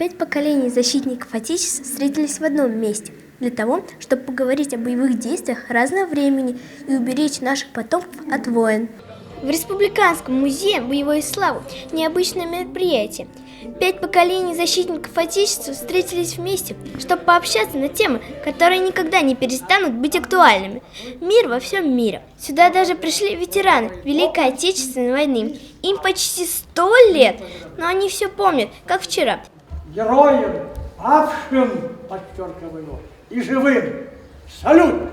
5 поколений защитников Отечества встретились в одном месте для того, чтобы поговорить о боевых действиях разного времени и уберечь наших потомков от войн. В Республиканском музее боевой славы необычное мероприятие. 5 поколений защитников Отечества встретились вместе, чтобы пообщаться на темы, которые никогда не перестанут быть актуальными. Мир во всем мире. Сюда даже пришли ветераны Великой Отечественной войны. Им почти 100 лет, но они все помнят, как вчера. Героям, павшим, подчеркиваю, и живым, салют!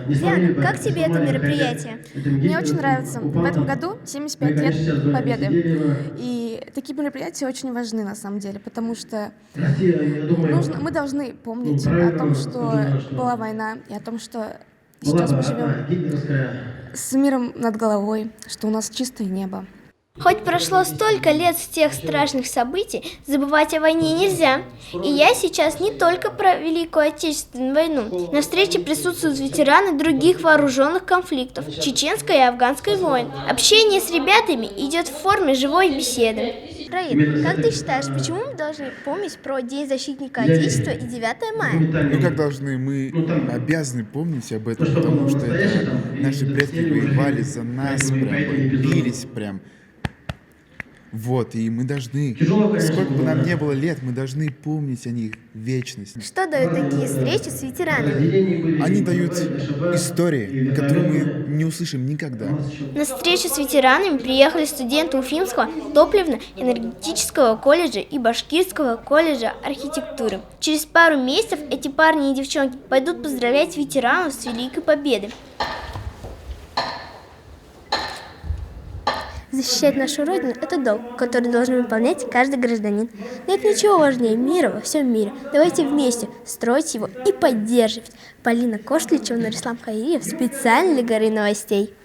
Яна, как тебе это мероприятие? Мне очень нравится. В этом году 75 лет Победы. И такие мероприятия очень важны на самом деле, потому что мы должны помнить о том, что была война, и о том, что сейчас мы живем с миром над головой, что у нас чистое небо. Хоть прошло столько лет с тех страшных событий, забывать о войне нельзя. И я сейчас не только про Великую Отечественную войну. На встрече присутствуют ветераны других вооруженных конфликтов, чеченской и афганской войн. Общение с ребятами идет в форме живой беседы. Раид, как ты считаешь, почему мы должны помнить про День защитника Отечества и 9 мая? Ну как должны? Мы обязаны помнить об этом, потому что это наши предки воевали за нас, прям, бились прям. Вот, и мы должны, сколько бы нам не было лет, мы должны помнить о них вечность. Что дают такие встречи с ветеранами? Они дают истории, которые мы не услышим никогда. На встречу с ветеранами приехали студенты Уфимского топливно-энергетического колледжа и Башкирского колледжа архитектуры. Через пару месяцев эти парни и девчонки пойдут поздравлять ветеранов с Великой Победой. Защищать нашу Родину – это долг, который должен выполнять каждый гражданин. Нет ничего важнее мира во всем мире. Давайте вместе строить его и поддерживать. Полина Кошличева, Нурислам Хаириев. Специально для Горы новостей.